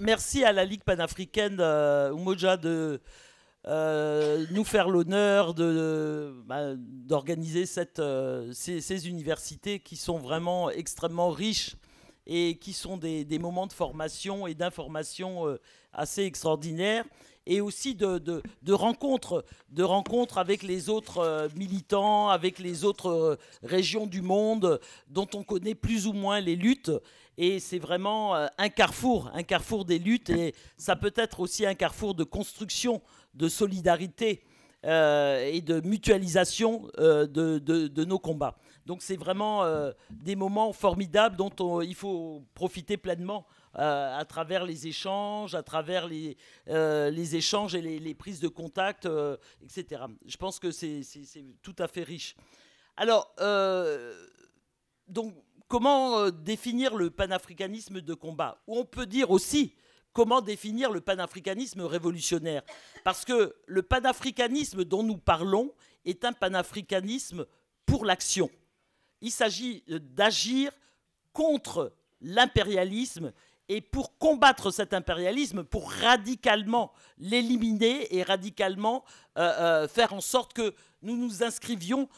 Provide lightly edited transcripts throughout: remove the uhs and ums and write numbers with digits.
merci à la Ligue panafricaine Umoja de nous faire l'honneur d'organiser ces universités qui sont vraiment extrêmement riches et qui sont des moments de formation et d'information assez extraordinaires et aussi de rencontres avec les autres militants, avec les autres régions du monde dont on connaît plus ou moins les luttes. Et c'est vraiment un carrefour des luttes et ça peut être aussi un carrefour de construction, de solidarité et de mutualisation de nos combats. Donc c'est vraiment des moments formidables dont il faut profiter pleinement à travers les échanges, à travers les échanges et les prises de contact, etc. Je pense que c'est tout à fait riche. Alors, donc, comment définir le panafricanisme de combat? Ou on peut dire aussi comment définir le panafricanisme révolutionnaire. Parce que le panafricanisme dont nous parlons est un panafricanisme pour l'action. Il s'agit d'agir contre l'impérialisme et pour combattre cet impérialisme, pour radicalement l'éliminer et radicalement faire en sorte que nous nous inscrivions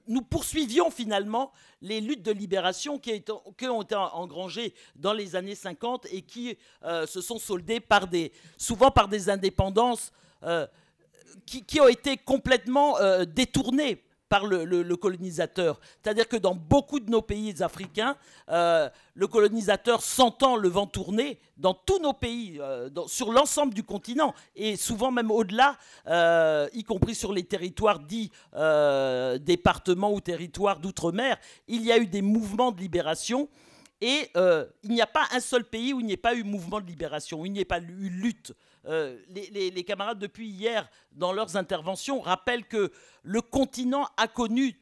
nous poursuivions finalement les luttes de libération qui ont été engrangées dans les années 50 et qui se sont soldées souvent par des indépendances qui ont été complètement détournées par le colonisateur. C'est-à-dire que dans beaucoup de nos pays africains, le colonisateur sentant le vent tourner, dans tous nos pays, sur l'ensemble du continent, et souvent même au-delà, y compris sur les territoires dits départements ou territoires d'outre-mer, il y a eu des mouvements de libération. Et il n'y a pas un seul pays où il n'y ait pas eu mouvement de libération, où il n'y ait pas eu lutte. Les camarades, depuis hier, dans leurs interventions, rappellent que le continent a connu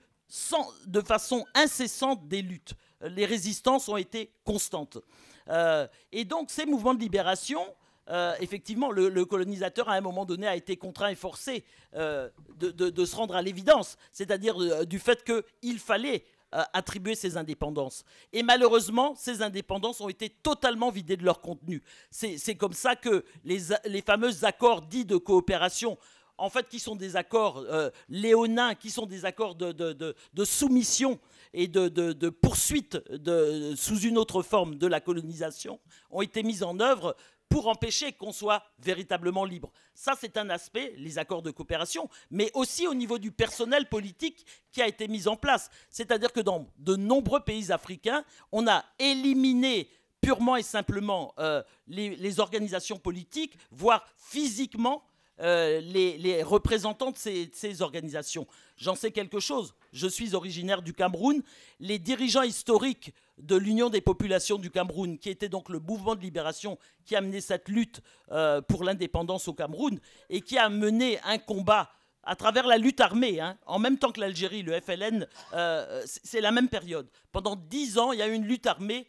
de façon incessante des luttes. Les résistances ont été constantes. Et donc, ces mouvements de libération, effectivement, le colonisateur, à un moment donné, a été contraint et forcé de se rendre à l'évidence, c'est-à-dire du fait qu'il fallait attribuer ces indépendances. Et malheureusement, ces indépendances ont été totalement vidées de leur contenu. C'est comme ça que les fameux accords dits de coopération, en fait, qui sont des accords léonins, qui sont des accords de soumission et de poursuite sous une autre forme de la colonisation, ont été mis en œuvre pour empêcher qu'on soit véritablement libre. Ça, c'est un aspect, les accords de coopération, mais aussi au niveau du personnel politique qui a été mis en place. C'est-à-dire que dans de nombreux pays africains, on a éliminé purement et simplement les organisations politiques, voire physiquement les représentants de ces organisations. J'en sais quelque chose. Je suis originaire du Cameroun. Les dirigeants historiques de l'Union des populations du Cameroun, qui était donc le mouvement de libération qui a mené cette lutte pour l'indépendance au Cameroun et qui a mené un combat à travers la lutte armée, hein, en même temps que l'Algérie, le FLN, c'est la même période. Pendant 10 ans, il y a eu une lutte armée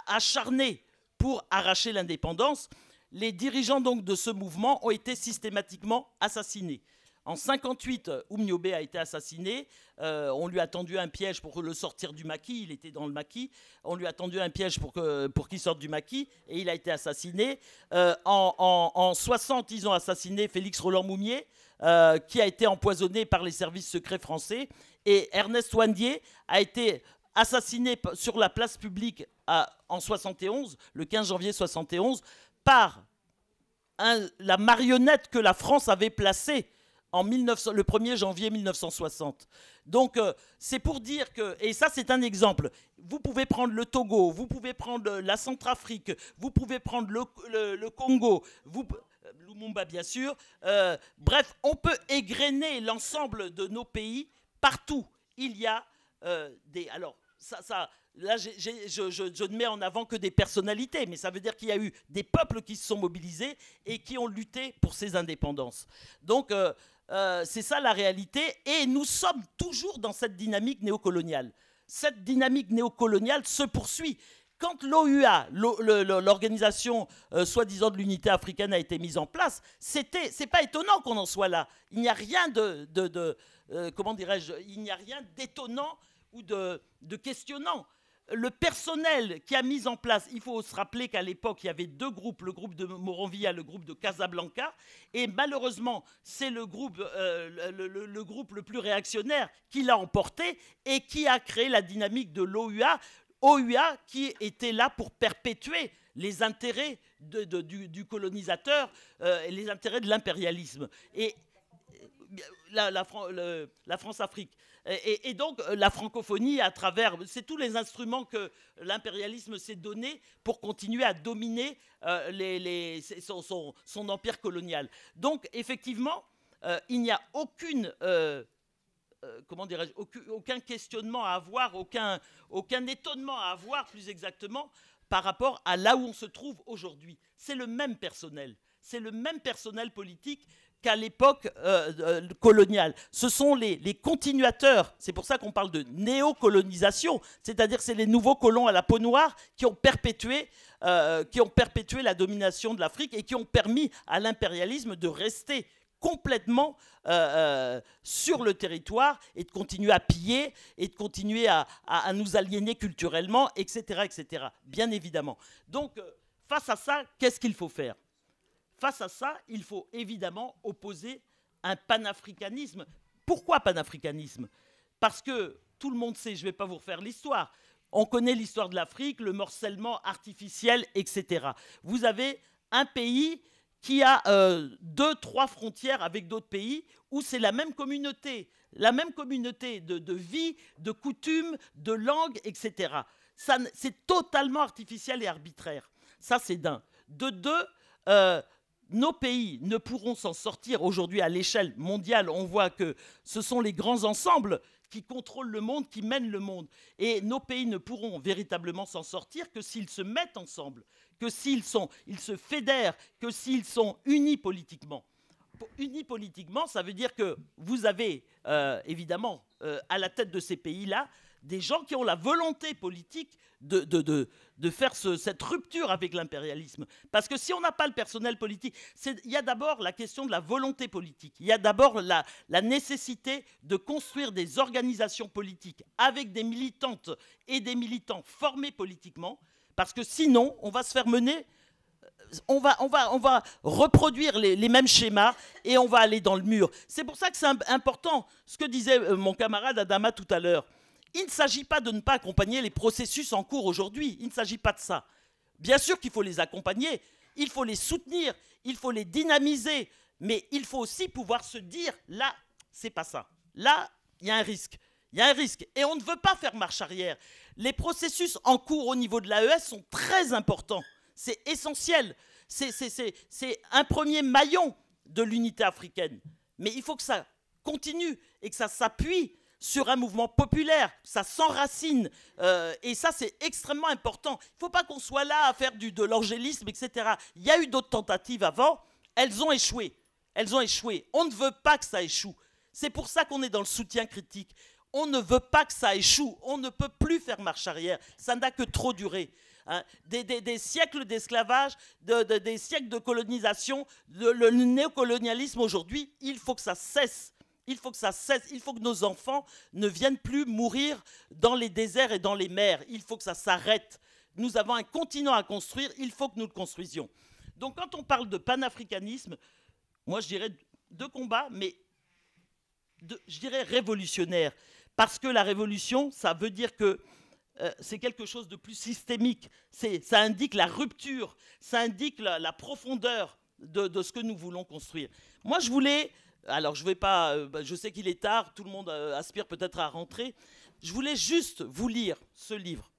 acharnée pour arracher l'indépendance. Les dirigeants donc de ce mouvement ont été systématiquement assassinés. En 1958, Oumniobé a été assassiné. On lui a tendu un piège pour le sortir du maquis. Il était dans le maquis. On lui a tendu un piège pour qu'il sorte du maquis et il a été assassiné. En 60, ils ont assassiné Félix Roland Moumié, qui a été empoisonné par les services secrets français. Et Ernest Ouandié a été assassiné sur la place publique en 71, le 15 janvier 71, par la marionnette que la France avait placée le 1er janvier 1960. Donc, c'est pour dire que... Et ça, c'est un exemple. Vous pouvez prendre le Togo, vous pouvez prendre la Centrafrique, vous pouvez prendre le Congo, Lumumba, bien sûr. Bref, on peut égrener l'ensemble de nos pays. Partout, il y a des... Alors, là, je ne mets en avant que des personnalités, mais ça veut dire qu'il y a eu des peuples qui se sont mobilisés et qui ont lutté pour ces indépendances. Donc, c'est ça la réalité, et nous sommes toujours dans cette dynamique néocoloniale. Cette dynamique néocoloniale se poursuit. Quand l'OUA, l'organisation soi-disant de l'unité africaine, a été mise en place, c'est pas étonnant qu'on en soit là. Il n'y a rien comment dirais-je, il n'y a rien d'étonnant ou de questionnant. le personnel qui a mis en place, il faut se rappeler qu'à l'époque, il y avait deux groupes, le groupe de Moronvilla, le groupe de Casablanca, et malheureusement, c'est le groupe le plus réactionnaire qui l'a emporté et qui a créé la dynamique de l'OUA qui était là pour perpétuer les intérêts du colonisateur et les intérêts de l'impérialisme. Et la France-Afrique. Et donc la francophonie à travers, c'est tous les instruments que l'impérialisme s'est donné pour continuer à dominer son empire colonial. Donc effectivement, il n'y a aucune, comment dirais-je, aucun questionnement à avoir, aucun étonnement à avoir plus exactement par rapport à là où on se trouve aujourd'hui. C'est le même personnel politique qu'à l'époque coloniale. Ce sont les continuateurs, c'est pour ça qu'on parle de néocolonisation, c'est-à-dire c'est les nouveaux colons à la peau noire qui ont perpétué la domination de l'Afrique et qui ont permis à l'impérialisme de rester complètement sur le territoire et de continuer à piller et de continuer à nous aliéner culturellement, etc., etc., bien évidemment. Donc, face à ça, qu'est-ce qu'il faut faire ? Face à ça, il faut évidemment opposer un panafricanisme. Pourquoi panafricanisme ? Parce que tout le monde sait, je ne vais pas vous refaire l'histoire, on connaît l'histoire de l'Afrique, le morcellement artificiel, etc. Vous avez un pays qui a 2-3 frontières avec d'autres pays où c'est la même communauté de vie, de coutumes, de langue, etc. C'est totalement artificiel et arbitraire. Ça, c'est d'un. De deux, nos pays ne pourront s'en sortir aujourd'hui à l'échelle mondiale. On voit que ce sont les grands ensembles qui contrôlent le monde, qui mènent le monde. Et nos pays ne pourront véritablement s'en sortir que s'ils se mettent ensemble, que s'ils se fédèrent, que s'ils sont unis politiquement. Unis politiquement, ça veut dire que vous avez évidemment à la tête de ces pays-là des gens qui ont la volonté politique de faire cette rupture avec l'impérialisme. Parce que si on n'a pas le personnel politique, il y a d'abord la question de la volonté politique. Il y a d'abord la nécessité de construire des organisations politiques avec des militantes et des militants formés politiquement, parce que sinon, on va se faire mener... On va reproduire les mêmes schémas et on va aller dans le mur. C'est pour ça que c'est important, ce que disait mon camarade Adama tout à l'heure. Il ne s'agit pas de ne pas accompagner les processus en cours aujourd'hui. Il ne s'agit pas de ça. Bien sûr qu'il faut les accompagner, il faut les soutenir, il faut les dynamiser, mais il faut aussi pouvoir se dire, là, c'est pas ça. Là, il y a un risque. Il y a un risque. Et on ne veut pas faire marche arrière. Les processus en cours au niveau de l'AES sont très importants. C'est essentiel. C'est un premier maillon de l'unité africaine. Mais il faut que ça continue et que ça s'appuie sur un mouvement populaire, ça s'enracine. Et ça, c'est extrêmement important. Il ne faut pas qu'on soit là à faire de l'angélisme, etc. Il y a eu d'autres tentatives avant. Elles ont échoué. Elles ont échoué. On ne veut pas que ça échoue. C'est pour ça qu'on est dans le soutien critique. On ne veut pas que ça échoue. On ne peut plus faire marche arrière. Ça n'a que trop duré. Hein, des siècles d'esclavage, des siècles de colonisation, le néocolonialisme aujourd'hui, il faut que ça cesse. Il faut que ça cesse. Il faut que nos enfants ne viennent plus mourir dans les déserts et dans les mers. Il faut que ça s'arrête. Nous avons un continent à construire. Il faut que nous le construisions. Donc quand on parle de panafricanisme, moi je dirais de combat, mais je dirais révolutionnaire. Parce que la révolution, ça veut dire que c'est quelque chose de plus systémique. Ça indique la rupture, ça indique la profondeur de ce que nous voulons construire. Moi, je voulais... Alors, je vais pas... je sais qu'il est tard, tout le monde aspire peut-être à rentrer. Je voulais juste vous lire ce livre.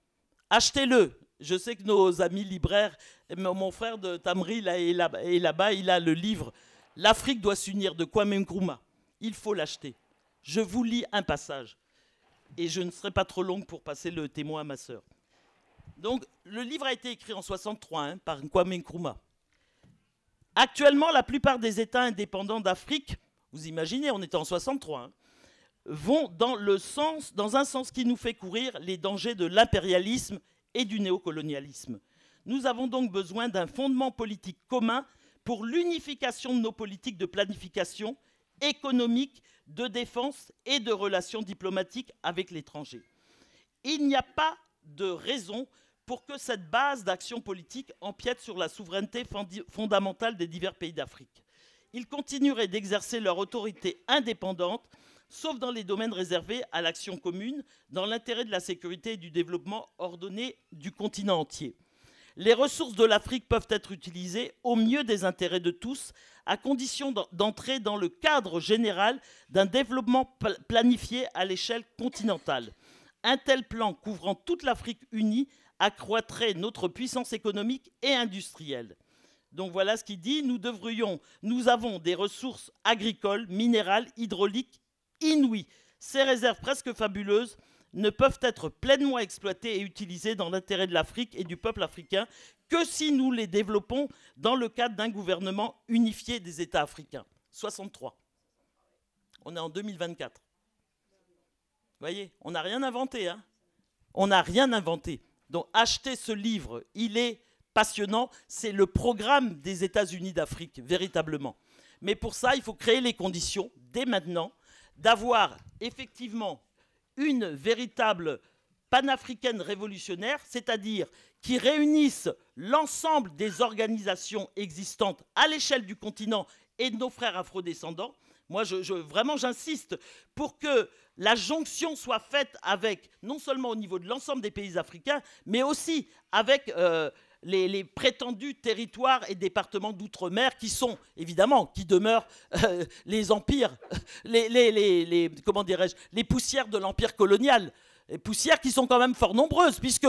Achetez-le. Je sais que nos amis libraires... Mon frère de Tamri là, est là-bas, il a le livre « L'Afrique doit s'unir » de Kwame Nkrumah. Il faut l'acheter. Je vous lis un passage. Et je ne serai pas trop longue pour passer le témoin à ma sœur. Donc, le livre a été écrit en 1963 par Kwame Nkrumah. Actuellement, la plupart des États indépendants d'Afrique, vous imaginez, on était en 1963, vont dans un sens qui nous fait courir les dangers de l'impérialisme et du néocolonialisme. Nous avons donc besoin d'un fondement politique commun pour l'unification de nos politiques de planification économique, de défense et de relations diplomatiques avec l'étranger. Il n'y a pas de raisons pour que cette base d'action politique empiète sur la souveraineté fondamentale des divers pays d'Afrique. Ils continueraient d'exercer leur autorité indépendante, sauf dans les domaines réservés à l'action commune, dans l'intérêt de la sécurité et du développement ordonné du continent entier. Les ressources de l'Afrique peuvent être utilisées au mieux des intérêts de tous, à condition d'entrer dans le cadre général d'un développement planifié à l'échelle continentale. Un tel plan couvrant toute l'Afrique unie accroîtrait notre puissance économique et industrielle. Donc voilà ce qu'il dit, nous avons des ressources agricoles, minérales, hydrauliques inouïes. Ces réserves presque fabuleuses ne peuvent être pleinement exploitées et utilisées dans l'intérêt de l'Afrique et du peuple africain que si nous les développons dans le cadre d'un gouvernement unifié des États africains. 63. On est en 2024. Vous voyez, on n'a rien inventé. Hein, on n'a rien inventé. Donc achetez ce livre, il est passionnant. C'est le programme des États-Unis d'Afrique, véritablement. Mais pour ça, il faut créer les conditions, dès maintenant, d'avoir effectivement une véritable panafricaine révolutionnaire, c'est-à-dire qui réunisse l'ensemble des organisations existantes à l'échelle du continent et de nos frères afrodescendants. Moi, vraiment, j'insiste pour que la jonction soit faite avec, non seulement au niveau de l'ensemble des pays africains, mais aussi avec les prétendus territoires et départements d'outre-mer qui sont, évidemment, qui demeurent les empires, comment dirais-je, les poussières de l'empire colonial. Les poussières qui sont quand même fort nombreuses, puisque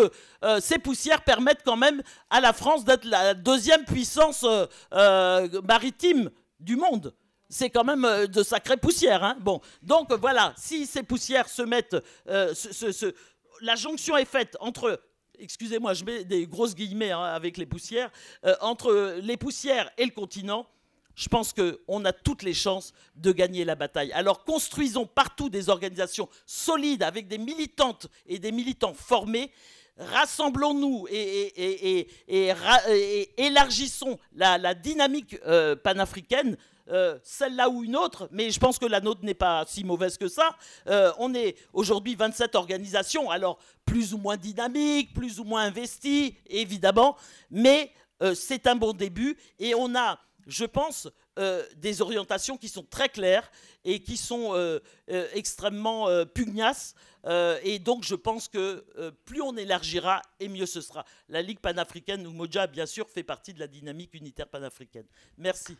ces poussières permettent quand même à la France d'être la deuxième puissance maritime du monde. C'est quand même de sacrées poussières. Hein. Bon, donc voilà, si ces poussières se mettent... la jonction est faite entre... Excusez-moi, je mets des grosses guillemets hein, avec les poussières. Entre les poussières et le continent, je pense qu'on a toutes les chances de gagner la bataille. Alors construisons partout des organisations solides avec des militantes et des militants formés. Rassemblons-nous et élargissons la dynamique panafricaine, celle-là ou une autre, mais je pense que la nôtre n'est pas si mauvaise que ça. On est aujourd'hui 27 organisations, alors plus ou moins dynamiques, plus ou moins investies, évidemment, mais c'est un bon début et on a, je pense, des orientations qui sont très claires et qui sont extrêmement pugnaces. Et donc, je pense que plus on élargira, et mieux ce sera. La Ligue panafricaine, Umoja, bien sûr, fait partie de la dynamique unitaire panafricaine. Merci.